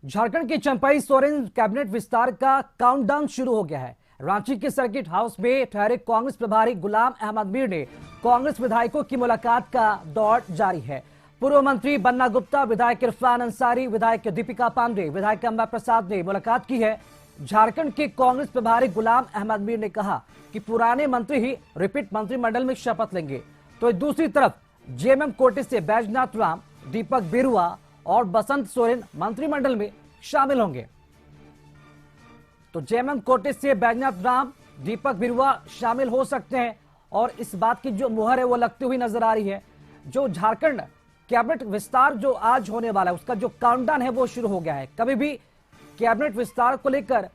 झारखंड के चंपाई सोरेन कैबिनेट विस्तार का काउंटडाउन शुरू हो गया है। रांची के सर्किट हाउस में ठहरे कांग्रेस प्रभारी गुलाम अहमद मीर ने कांग्रेस विधायकों की मुलाकात का दौर जारी है। पूर्व मंत्री बन्ना गुप्ता, विधायक इरफान अंसारी, विधायक दीपिका पांडे, विधायक अंबा प्रसाद ने मुलाकात की है। झारखंड के कांग्रेस प्रभारी गुलाम अहमद मीर ने कहा कि पुराने मंत्री ही रिपीट मंत्रिमंडल में शपथ लेंगे। तो दूसरी तरफ जेएमएम कोटे से बैजनाथ राम, दीपक बिरुआ और बसंत सोरेन मंत्रिमंडल में शामिल होंगे। तो जेएमएम कोटे से बैजनाथ राम, दीपक बिरुआ शामिल हो सकते हैं और इस बात की जो मुहर है वो लगती हुई नजर आ रही है। जो झारखंड कैबिनेट विस्तार जो आज होने वाला है उसका जो काउंटडाउन है वो शुरू हो गया है। कभी भी कैबिनेट विस्तार को लेकर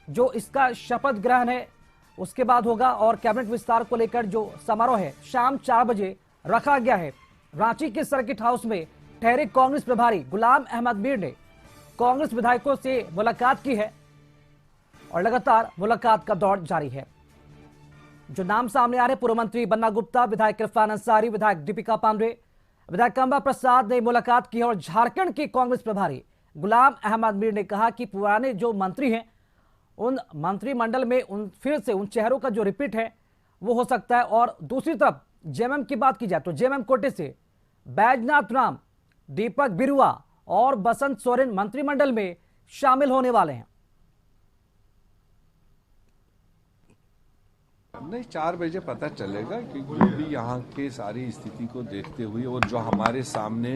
जो इसका शपथ ग्रहण है उसके बाद होगा और कैबिनेट विस्तार को लेकर जो समारोह है शाम 4 बजे रखा गया है। रांची के सर्किट हाउस में ठहरे कांग्रेस प्रभारी गुलाम अहमद मीर ने कांग्रेस विधायकों से मुलाकात की है और लगातार मुलाकात का दौर जारी है। जो नाम सामने आ रहे पूर्व मंत्री बन्ना गुप्ता, विधायक इरफान अंसारी, विधायक दीपिका पांडे, विधायक अंबा प्रसाद ने मुलाकात की है और झारखंड के कांग्रेस प्रभारी गुलाम अहमद मीर ने कहा कि पुराने जो मंत्री हैं उन मंत्रिमंडल में फिर से उन चेहरों का जो रिपीट है वो हो सकता है। और दूसरी तरफ जेएमएम की बात की जाए तो जेएमएम कोटे से बैजनाथ राम, दीपक बिरुआ और बसंत सोरेन मंत्रिमंडल में शामिल होने वाले हैं। नहीं, 4 बजे पता चलेगा क्योंकि भी यहाँ के सारी स्थिति को देखते हुए और जो हमारे सामने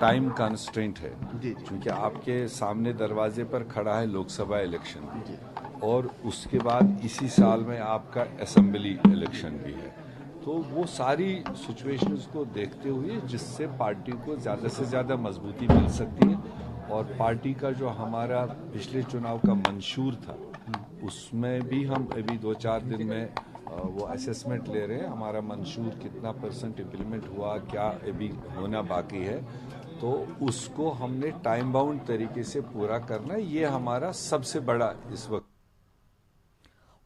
टाइम कंस्ट्रेंट है, क्योंकि आपके सामने दरवाजे पर खड़ा है लोकसभा इलेक्शन और उसके बाद इसी साल में आपका असेंबली इलेक्शन भी है, तो वो सारी सिचुएशंस को देखते हुए जिससे पार्टी को ज़्यादा से ज़्यादा मजबूती मिल सकती है और पार्टी का जो हमारा पिछले चुनाव का मंशूर था उसमें भी हम अभी 2-4 दिन में वो असेसमेंट ले रहे हैं। हमारा मंशूर कितना % इम्प्लीमेंट हुआ, क्या अभी होना बाकी है, तो उसको हमने टाइम बाउंड तरीके से पूरा करना है। ये हमारा सबसे बड़ा इस वक्त।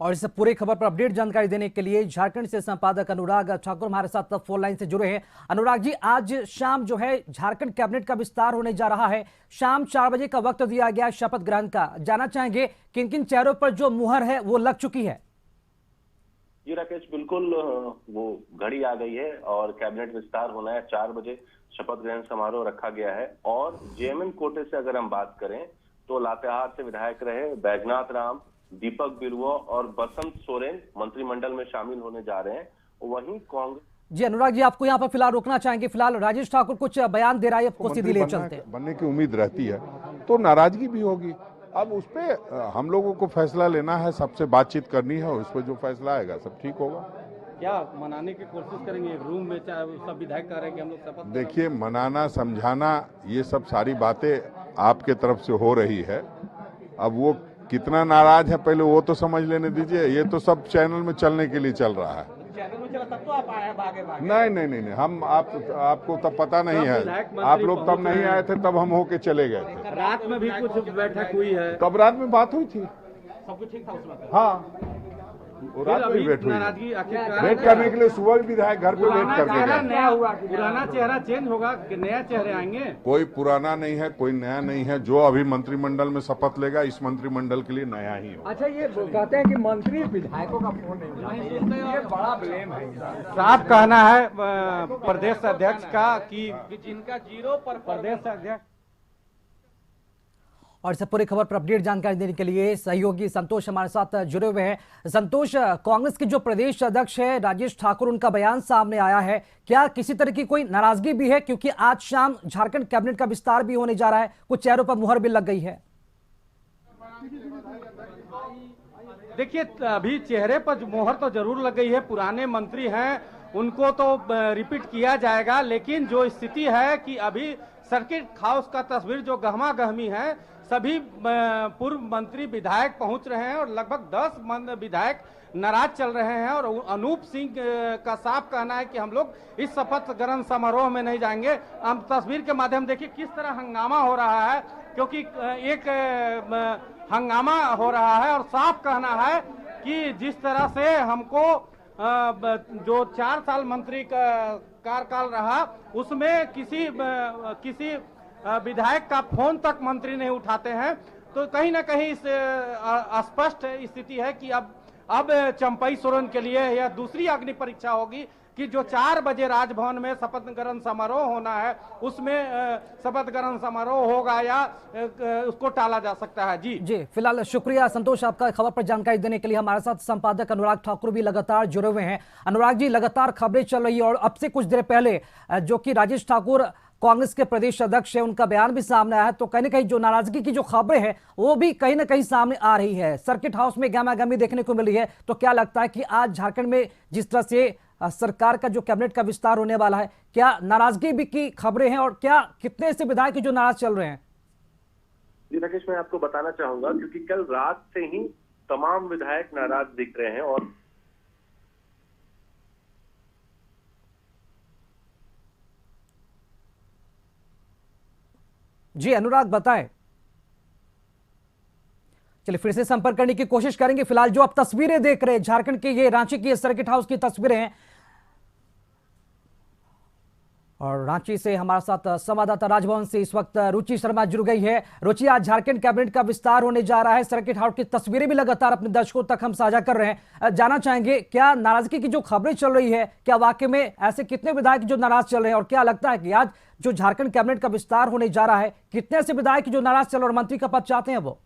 और इस पूरी खबर पर अपडेट जानकारी देने के लिए झारखंड से संपादक अनुराग ठाकुर हमारे साथ फोन लाइन से जुड़े हैं। अनुराग जी, आज शाम जो है झारखंड कैबिनेट का विस्तार होने जा रहा है। शाम 4 बजे का वक्त दिया गया शपथ ग्रहण का। जानना चाहेंगे किन किन चेहरों पर जो मुहर है वो लग चुकी है? जी राकेश, बिल्कुल वो घड़ी आ गई है और कैबिनेट विस्तार होना है। 4 बजे शपथ ग्रहण समारोह रखा गया है। और जेएमएम कोटे से अगर हम बात करें तो लातेहार से विधायक रहे बैजनाथ राम, दीपक बिरुआ और बसंत सोरेन मंत्रिमंडल में शामिल होने जा रहे हैं। वहीं कांग्रेस। जी अनुराग जी, आपको यहाँ पर फिलहाल रोकना चाहेंगे। फिलहाल राजेश ठाकुर कुछ बयान दे रहा है, आपको सीधी ले चलते हैं। बनने की उम्मीद रहती है तो नाराजगी भी होगी। अब उस पे हम लोगों को फैसला लेना है, सबसे बातचीत करनी है और उस पर जो फैसला आएगा सब ठीक होगा। क्या मनाने की कोशिश करेंगे एक रूम में? चाहे सब विधायक कह रहे हैं कि हम लोग शपथ। देखिए, मनाना समझाना ये सब सारी बातें आपके तरफ से हो रही है। अब वो कितना नाराज है पहले वो तो समझ लेने दीजिए। ये तो सब चैनल में चलने के लिए चल रहा है। चैनल में चला तब तो आप आए भागे। नहीं, हम आपको तब पता नहीं है। आप लोग तब नहीं आए थे, तब हम होके चले गए थे। रात में भी कुछ बैठक हुई है? तब रात में बात हुई थी, सब कुछ ठीक था उसमें? हाँ, वो रात में वेट हुई। नाराजगी वेट करने के लिए सुबह भी विधायक घर पे वेट करके गए। नया हुआ, पुराना चेहरा चेंज होगा कि नया चेहरे आएंगे? कोई पुराना नहीं है, कोई नया नहीं है। जो अभी मंत्रिमंडल में शपथ लेगा इस मंत्रिमंडल के लिए नया ही हो। अच्छा, ये कहते हैं कि मंत्री विधायकों का फोन नहीं उठाते, ये बड़ा ब्लेम है। साफ कहना है प्रदेश अध्यक्ष का कि जिनका 0 पर प्रदेश अध्यक्ष। और इस पूरी खबर पर अपडेट जानकारी देने के लिए सहयोगी संतोष हमारे साथ जुड़े हुए हैं। संतोष, कांग्रेस के जो प्रदेश अध्यक्ष है राजेश ठाकुर, उनका बयान सामने आया है। क्या किसी तरह की कोई नाराजगी भी है, क्योंकि आज शाम झारखंड कैबिनेट का विस्तार भी होने जा रहा है, कुछ चेहरों पर मुहर भी लग गई है? देखिए, अभी चेहरे पर मोहर तो जरूर लग गई है। पुराने मंत्री हैं, उनको तो रिपीट किया जाएगा, लेकिन जो स्थिति है कि अभी सर्किट हाउस का तस्वीर जो गहमा गहमी है, सभी पूर्व मंत्री विधायक पहुंच रहे हैं और लगभग 10 विधायक नाराज चल रहे हैं। और अनूप सिंह का साफ कहना है कि हम लोग इस शपथ ग्रहण समारोह में नहीं जाएंगे। हम तस्वीर के माध्यम देखिए किस तरह हंगामा हो रहा है, क्योंकि एक हंगामा हो रहा है और साफ कहना है कि जिस तरह से हमको जो 4 साल मंत्री का कार्यकाल रहा उसमें किसी विधायक का फोन तक मंत्री नहीं उठाते हैं। तो कहीं ना कहीं इस स्पष्ट स्थिति है कि अब चंपई सोरेन के लिए यह दूसरी अग्नि परीक्षा होगी कि जो 4 बजे राजभवन में शपथ ग्रहण समारोह होना है उसमें शपथ ग्रहण समारोह होगा या उसको टाला जा सकता है। जी फिलहाल शुक्रिया संतोष आपका खबर पर जानकारी देने के लिए। हमारे साथ संपादक अनुराग ठाकुर भी लगातार जुड़े हुए हैं। अनुराग जी, लगातार खबरें चल रही है और अब से कुछ देर पहले जो कि राजेश ठाकुर कांग्रेस के प्रदेश अध्यक्ष है, उनका बयान भी सामने आया है। तो कहीं ना कहीं जो नाराजगी की जो खबरें हैं वो भी कहीं ना कहीं सामने आ रही है। सर्किट हाउस में गहमागहमी देखने को मिली है। तो क्या लगता है कि आज झारखंड में जिस तरह से सरकार का जो कैबिनेट का विस्तार होने वाला है, क्या नाराजगी भी की खबरें हैं और क्या कितने ऐसे विधायक जो नाराज चल रहे हैं? जी राकेश, मैं आपको बताना चाहूंगा क्योंकि कल रात से ही तमाम विधायक नाराज दिख रहे हैं। और जी अनुराग बताएं। चलिए फिर से संपर्क करने की कोशिश करेंगे। फिलहाल जो आप तस्वीरें देख रहे हैं झारखंड के, ये रांची की सर्किट हाउस की तस्वीरें हैं और रांची से हमारे साथ संवाददाता राजभवन से इस वक्त रुचि शर्मा जुड़ गई है। रुचि, आज झारखंड कैबिनेट का विस्तार होने जा रहा है। सर्किट हाउस की तस्वीरें भी लगातार अपने दर्शकों तक हम साझा कर रहे हैं। जानना चाहेंगे क्या नाराजगी की जो खबरें चल रही है, क्या वाकई में ऐसे कितने विधायक जो नाराज चल रहे हैं और क्या लगता है कि आज जो झारखंड कैबिनेट का विस्तार होने जा रहा है, कितने ऐसे विधायक जो नाराज चल रहे और मंत्री का पद चाहते हैं वो?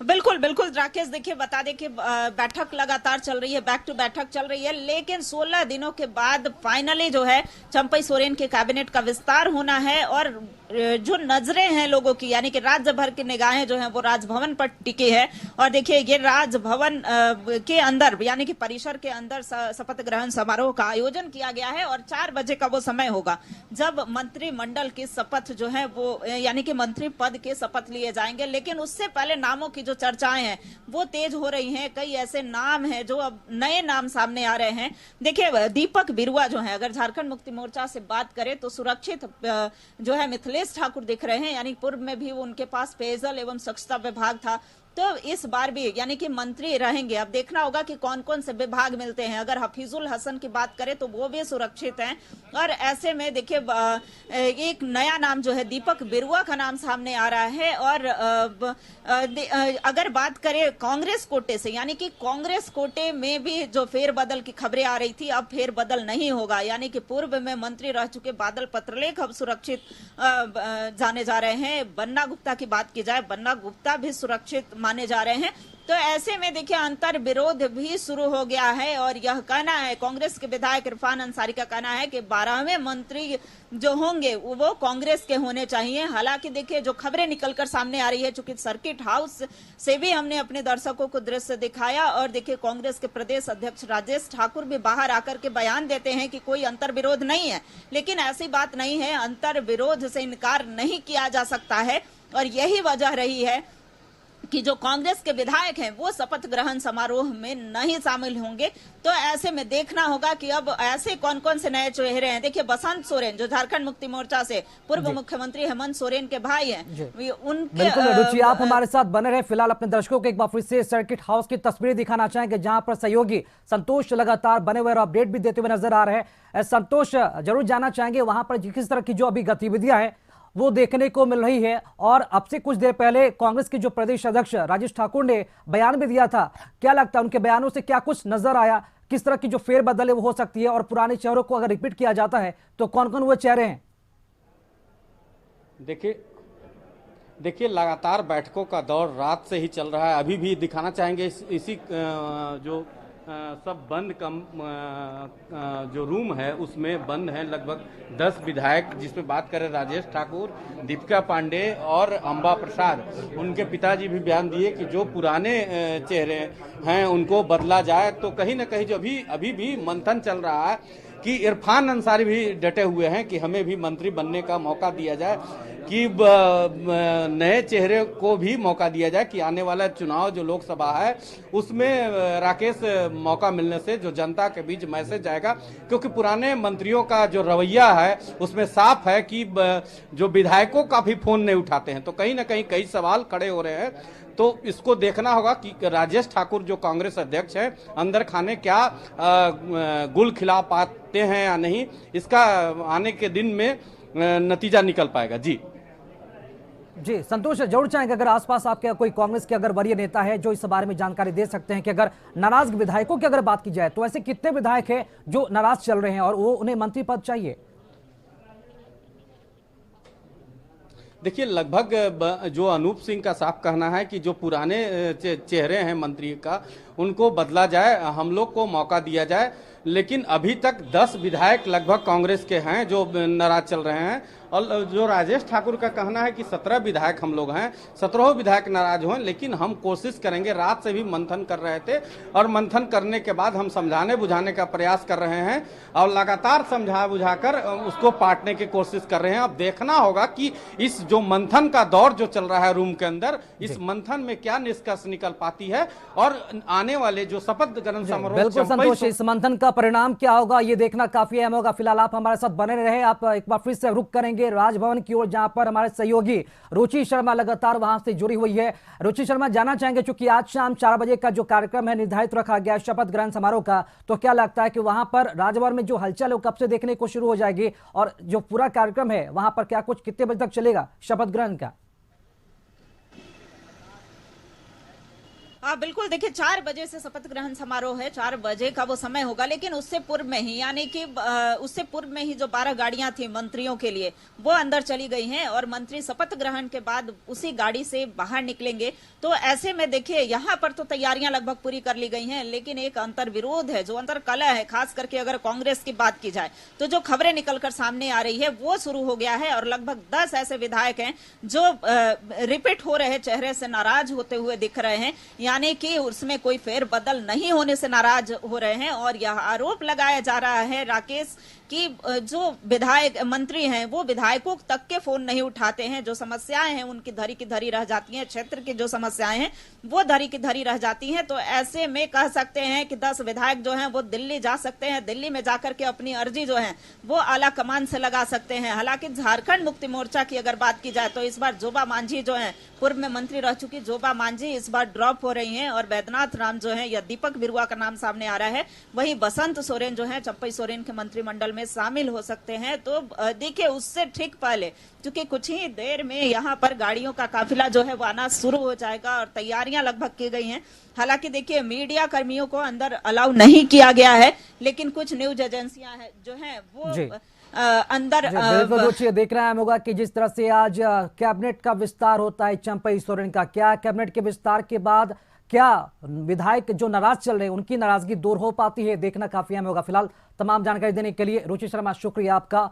बिल्कुल बिल्कुल राकेश, देखिए बता दें कि बैठक लगातार चल रही है, बैक टू बैठक चल रही है, लेकिन 16 दिनों के बाद फाइनली जो है चंपई सोरेन के कैबिनेट का विस्तार होना है। और जो नजरें हैं लोगों की, यानी कि राज्य भर की निगाहें जो हैं वो राजभवन पर टिकी है। और देखिए ये राजभवन के अंदर यानी कि परिसर के अंदर शपथ ग्रहण समारोह का आयोजन किया गया है और 4 बजे का वो समय होगा जब मंत्रिमंडल की शपथ जो है वो यानी कि मंत्री पद के शपथ लिए जाएंगे। लेकिन उससे पहले नामों की जो चर्चाएं हैं वो तेज हो रही हैं। कई ऐसे नाम हैं जो अब नए नाम सामने आ रहे हैं। देखिए दीपक बिरुआ जो है, अगर झारखंड मुक्ति मोर्चा से बात करें तो सुरक्षित जो है मिथिलेश ठाकुर दिख रहे हैं, यानी पूर्व में भी उनके पास पेयजल एवं स्वच्छता विभाग था। तो इस बार भी यानी कि मंत्री रहेंगे। अब देखना होगा कि कौन कौन से विभाग मिलते हैं। अगर हफीजुल हसन की बात करें तो वो भी सुरक्षित हैं। और ऐसे में देखिए एक नया नाम जो है दीपक बिरुआ का नाम सामने आ रहा है। और अगर बात करें कांग्रेस कोटे से, यानी कि कांग्रेस कोटे में भी जो फेरबदल की खबरें आ रही थी, अब फेरबदल नहीं होगा। यानी कि पूर्व में मंत्री रह चुके बादल पत्रलेख अब सुरक्षित जाने जा रहे हैं। बन्ना गुप्ता की बात की जाए, बन्ना गुप्ता भी सुरक्षित माने जा रहे हैं। तो ऐसे में देखिए अंतर विरोध भी शुरू हो गया है। और यह कहना है कांग्रेस के विधायक इरफान अंसारी का कहना है कि 12वें मंत्री जो होंगे वो कांग्रेस के होने चाहिए। हालांकि देखिए जो खबरें निकलकर सामने आ रही है, चूंकि सर्किट हाउस से भी हमने अपने दर्शकों को दृश्य दिखाया और देखिए कांग्रेस के प्रदेश अध्यक्ष राजेश ठाकुर भी बाहर आकर के बयान देते हैं कि कोई अंतर विरोध नहीं है। लेकिन ऐसी बात नहीं है, अंतर विरोध से इनकार नहीं किया जा सकता है। और यही वजह रही है कि जो कांग्रेस के विधायक हैं वो शपथ ग्रहण समारोह में नहीं शामिल होंगे। तो ऐसे में देखना होगा कि अब ऐसे कौन कौन से नए चेहरे हैं। देखिए बसंत सोरेन जो झारखंड मुक्ति मोर्चा से पूर्व मुख्यमंत्री हेमंत सोरेन के भाई हैं, उनके बिल्कुल रुचि आप हमारे साथ बने रहे। फिलहाल अपने दर्शकों को एक बार फिर से सर्किट हाउस की तस्वीरें दिखाना चाहेंगे जहां पर सहयोगी संतोष लगातार बने हुए और अपडेट भी देते हुए नजर आ रहे हैं। संतोष, जरूर जानना चाहेंगे वहां पर किस तरह की जो अभी गतिविधियां हैं वो देखने को मिल रही है। और अब से कुछ देर पहले कांग्रेस के जो प्रदेश अध्यक्ष राजेश ठाकुर ने बयान भी दिया था, क्या लगता है उनके बयानों से क्या कुछ नजर आया? किस तरह की जो फेरबदल है वो हो सकती है और पुराने चेहरों को अगर रिपीट किया जाता है तो कौन कौन वो चेहरे हैं? देखिए लगातार बैठकों का दौर रात से ही चल रहा है। अभी भी दिखाना चाहेंगे इसी जो सब बंद जो रूम है उसमें बंद हैं लगभग 10 विधायक, जिसमें बात करें राजेश ठाकुर, दीपिका पांडे और अंबा प्रसाद। उनके पिताजी भी बयान दिए कि जो पुराने चेहरे हैं उनको बदला जाए। तो कहीं ना कहीं जो अभी भी मंथन चल रहा है कि इरफान अंसारी भी डटे हुए हैं कि हमें भी मंत्री बनने का मौका दिया जाए, कि नए चेहरे को भी मौका दिया जाए, कि आने वाला चुनाव जो लोकसभा है उसमें राकेश मौका मिलने से जो जनता के बीच मैसेज जाएगा। क्योंकि पुराने मंत्रियों का जो रवैया है उसमें साफ है कि जो विधायकों का भी फोन नहीं उठाते हैं। तो कहीं ना कहीं कई सवाल खड़े हो रहे हैं। तो इसको देखना होगा कि राजेश ठाकुर जो कांग्रेस अध्यक्ष है अंदर खाने क्या गुल खिला पाते हैं या नहीं, इसका आने के दिन में नतीजा निकल पाएगा। जी संतोष, जरूर चाहेंगे अगर आसपास आपके कोई कांग्रेस के अगर वरीय नेता है जो इस बारे में जानकारी दे सकते हैं कि अगर नाराज विधायकों की अगर बात की जाए तो ऐसे कितने विधायक हैं जो नाराज चल रहे हैं और वो उन्हें मंत्री पद चाहिए? देखिए, लगभग जो अनूप सिंह का साफ कहना है कि जो पुराने चेहरे हैं मंत्री का उनको बदला जाए, हम लोग को मौका दिया जाए। लेकिन अभी तक 10 विधायक लगभग कांग्रेस के हैं जो नाराज चल रहे हैं और जो राजेश ठाकुर का कहना है कि 17 विधायक हम लोग हैं, 17 विधायक नाराज हुए। लेकिन हम कोशिश करेंगे, रात से भी मंथन कर रहे थे और मंथन करने के बाद हम समझाने बुझाने का प्रयास कर रहे हैं और लगातार समझा बुझाकर उसको पाटने की कोशिश कर रहे हैं। अब देखना होगा कि इस जो मंथन का दौर जो चल रहा है रूम के अंदर, इस मंथन में क्या निष्कर्ष निकल पाती है और आने वाले जो शपथ ग्रहण समारोह। बिल्कुल संतोष, इस मंथन का परिणाम क्या होगा ये देखना काफी अहम होगा। फिलहाल आप हमारे साथ बने रहे। आप एक बार फिर से रुक करेंगे राजभवन की ओर, जहां पर हमारे सहयोगी रुचि शर्मा लगातार वहां से जुड़ी हुई है। रुचि शर्मा, जानना चाहेंगे चूंकि आज शाम 4 बजे का जो कार्यक्रम है निर्धारित रखा गया शपथ ग्रहण समारोह का, तो क्या लगता है कि वहां पर राजभवन में जो हलचल है वो कब से देखने को शुरू हो जाएगी और जो पूरा कार्यक्रम है वहां पर क्या कुछ कितने बजे तक चलेगा शपथ ग्रहण का? हाँ बिल्कुल, देखिए 4 बजे से शपथ ग्रहण समारोह है, 4 बजे का वो समय होगा। लेकिन उससे पूर्व में ही, यानी कि उससे पूर्व में ही जो 12 गाड़ियां थी मंत्रियों के लिए वो अंदर चली गई हैं और मंत्री शपथ ग्रहण के बाद उसी गाड़ी से बाहर निकलेंगे। तो ऐसे में देखिए यहाँ पर तो तैयारियां लगभग पूरी कर ली गई हैं, लेकिन एक अंतर विरोध है, जो अंतर कलह है, खास करके अगर कांग्रेस की बात की जाए तो जो खबरें निकलकर सामने आ रही है वो शुरू हो गया है। और लगभग 10 ऐसे विधायक हैं जो रिपीट हो रहे चेहरे से नाराज होते हुए दिख रहे हैं, यानी कि उसमें कोई फेरबदल नहीं होने से नाराज हो रहे हैं। और यह आरोप लगाया जा रहा है राकेश कि जो विधायक मंत्री हैं वो विधायकों तक के फोन नहीं उठाते हैं, जो समस्याएं हैं उनकी धरी की धरी रह जाती हैं, क्षेत्र की जो समस्याएं हैं वो धरी की धरी रह जाती हैं। तो ऐसे में कह सकते हैं कि 10 विधायक जो हैं वो दिल्ली जा सकते हैं, दिल्ली में जाकर के अपनी अर्जी जो है वो आला कमान से लगा सकते हैं। हालांकि झारखंड मुक्ति मोर्चा की अगर बात की जाए तो इस बार जोबा मांझी जो है, पूर्व में मंत्री रह चुकी जोबा मांझी इस बार ड्रॉप हो रही हैं और बैद्यनाथ राम जो है या दीपक बिरुआ का नाम सामने आ रहा है। वहीं बसंत सोरेन जो है चंपई सोरेन के मंत्रिमंडल में शामिल हो सकते हैं। तो देखिए उससे ठीक पहले, क्योंकि कुछ ही देर में यहाँ पर गाड़ियों का काफिला जो है वो आना शुरू हो जाएगा और तैयारियां लगभग की गई हैं। हालांकि देखिए मीडिया कर्मियों को अंदर अलाउ नहीं किया गया है, लेकिन कुछ न्यूज एजेंसियां हैं जो हैं वो अंदर बिल्कुल देख रहे हैं होगा कि जिस तरह से आज कैबिनेट का विस्तार होता है चंपई सोरेन का, क्या कैबिनेट के विस्तार के बाद क्या विधायक जो नाराज चल रहे हैं उनकी नाराजगी दूर हो पाती है, देखना काफी अहम होगा। फिलहाल तमाम जानकारी देने के लिए रुचि शर्मा शुक्रिया आपका।